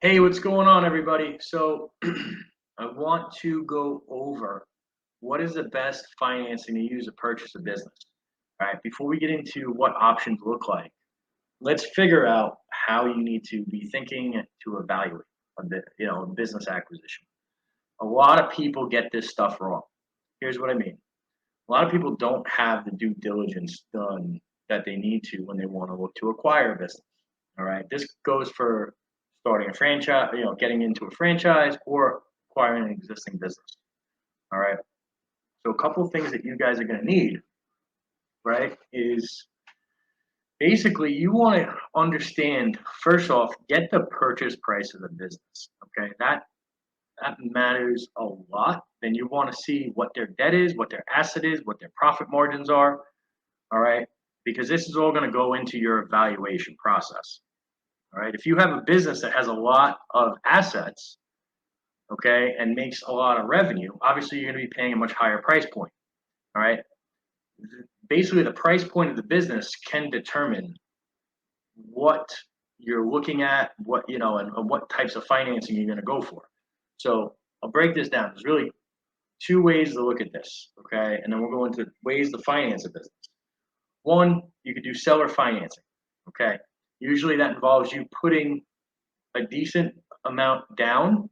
Hey, what's going on, everybody? So, I want to go over what is the best financing to use to purchase a business. All right, before we get into what options look like, let's figure out how you need to be thinking to evaluate a business acquisition. A lot of people get this stuff wrong. Here's what I mean. A lot of people don't have the due diligence done that they need to when they want to look to acquire a business. All right. This goes for starting a franchise, getting into a franchise or acquiring an existing business. All right. So a couple of things that you guys are going to need, right, is basically you want to understand first off, get the purchase price of the business. Okay. That matters a lot. Then you want to see what their debt is, what their asset is, what their profit margins are. All right. Because this is all going to go into your evaluation process. All right. If you have a business that has a lot of assets, okay, and makes a lot of revenue, obviously you're going to be paying a much higher price point. All right. Basically, the price point of the business can determine what you're looking at, and what types of financing you're going to go for. So I'll break this down. There's really two ways to look at this, okay, and then we'll go into ways to finance a business. One, you could do seller financing, okay. Usually that involves you putting a decent amount down,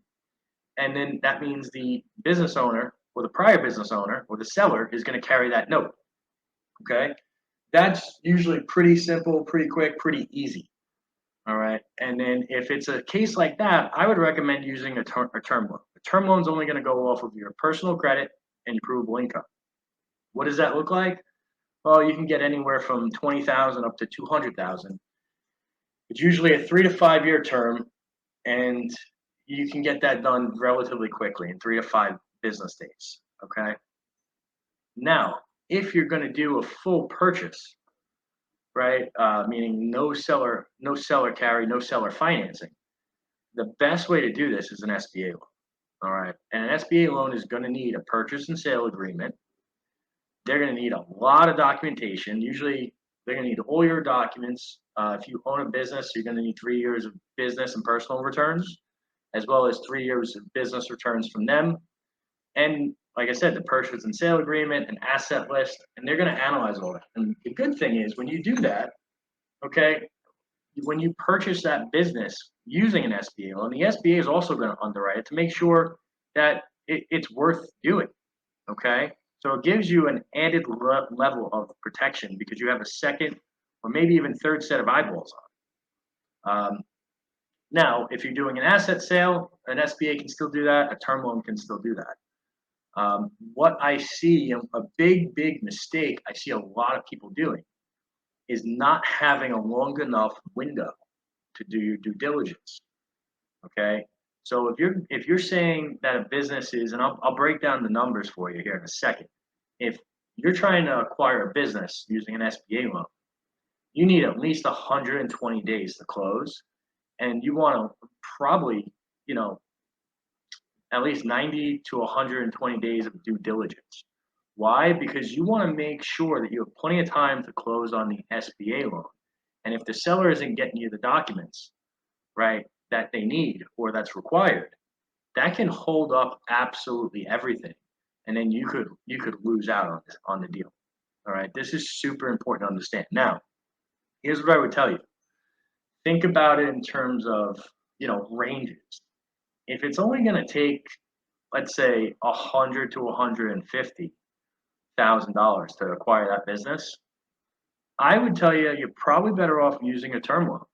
and then that means the business owner or the prior business owner or the seller is going to carry that note. Okay, that's usually pretty simple, pretty quick, pretty easy. All right, and then if it's a case like that, I would recommend using a term loan. A term loan is only going to go off of your personal credit and your provable income. What does that look like? Well, you can get anywhere from 20,000 up to 200,000. It's usually a 3 to 5 year term, and you can get that done relatively quickly in 3 to 5 business days. Okay. Now, if you're going to do a full purchase, right, meaning no seller carry, no seller financing, the best way to do this is an SBA loan. All right, and an SBA loan is going to need a purchase and sale agreement. They're going to need a lot of documentation. Usually, they're going to need all your documents. If you own a business, you're going to need 3 years of business and personal returns, as well as 3 years of business returns from them. And like I said, the purchase and sale agreement, an asset list, and they're going to analyze all that. And the good thing is when you do that, okay, when you purchase that business using an SBA loan, the SBA is also going to underwrite it to make sure that it's worth doing. Okay, so it gives you an added level of protection because you have a second or maybe even third set of eyeballs on. Now, if you're doing an asset sale, an SBA can still do that. A term loan can still do that. What I see, a big mistake I see a lot of people doing is not having a long enough window to do your due diligence. Okay, so if you're saying that a business is, and I'll break down the numbers for you here in a second. If you're trying to acquire a business using an SBA loan, you need at least 120 days to close, and you want to probably, at least 90 to 120 days of due diligence. Why? Because you want to make sure that you have plenty of time to close on the SBA loan. And if the seller isn't getting you the documents, right, that they need or that's required, that can hold up absolutely everything. And then you could lose out on the deal. All right. This is super important to understand. Now, here's what I would tell you. Think about it in terms of, ranges. If it's only going to take, let's say, 100 to 150,000 dollars to acquire that business, I would tell you you're probably better off using a term loan.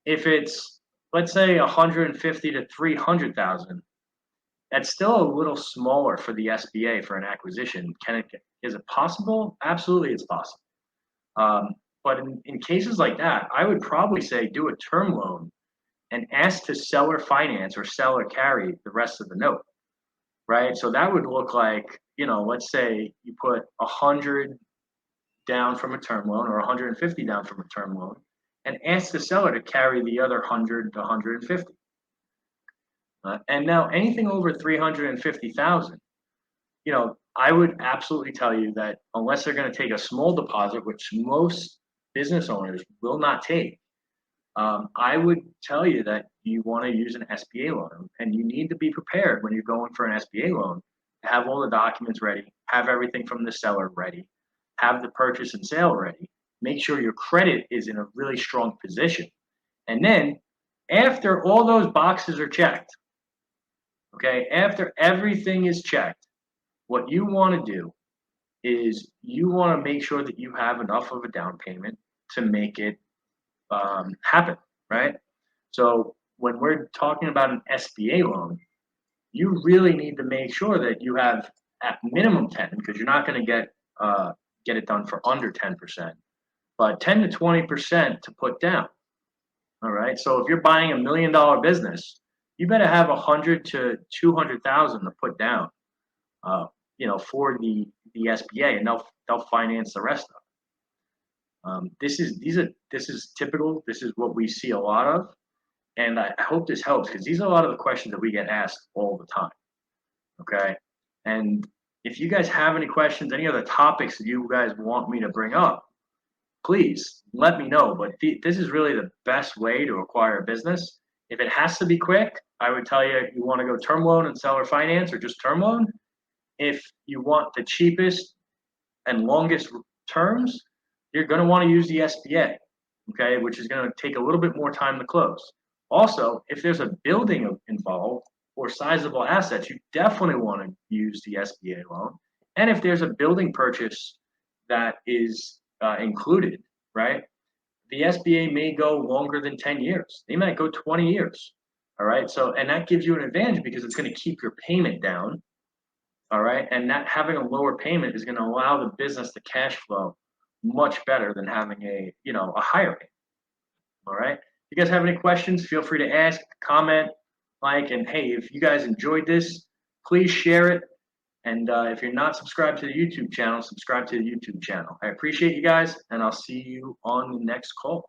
If it's, let's say, 150 to 300,000, that's still a little smaller for the SBA for an acquisition. Is it possible? Absolutely, it's possible. But in cases like that, I would probably say do a term loan and ask to seller finance or seller carry the rest of the note, right? So that would look like, let's say you put 100 down from a term loan or 150 down from a term loan and ask the seller to carry the other 100 to 150. And now anything over 350,000, I would absolutely tell you that unless they're going to take a small deposit, which most business owners will not take, I would tell you that you want to use an SBA loan, and you need to be prepared when you're going for an SBA loan to have all the documents ready, have everything from the seller ready, have the purchase and sale ready, make sure your credit is in a really strong position. And then after all those boxes are checked, okay, after everything is checked, what you want to do is you want to make sure that you have enough of a down payment to make it happen, right? So when we're talking about an SBA loan, you really need to make sure that you have at minimum 10, because you're not going to get it done for under 10%, but 10 to 20% to put down. All right. So if you're buying $1 million business, you better have 100 to 200,000 to put down, uh, for the SBA, and they'll finance the rest of it. This is typical. This is what we see a lot of, and I hope this helps, because these are a lot of the questions that we get asked all the time. Okay. And if you guys have any questions, any other topics that you guys want me to bring up, please let me know. But this is really the best way to acquire a business. If it has to be quick, I would tell you you want to go term loan and seller finance, or just term loan. If you want the cheapest and longest terms, you're going to want to use the SBA, okay, which is going to take a little bit more time to close. Also, if there's a building involved or sizable assets, you definitely want to use the SBA loan. And if there's a building purchase that is included, right, the SBA may go longer than 10 years. They might go 20 years. All right. So, and that gives you an advantage because it's going to keep your payment down. All right. And that having a lower payment is going to allow the business to cash flow much better than having a higher payment. All right. If you guys have any questions, feel free to ask, comment, like, and hey, if you guys enjoyed this, please share it. And if you're not subscribed to the YouTube channel, subscribe to the YouTube channel. I appreciate you guys, and I'll see you on the next call.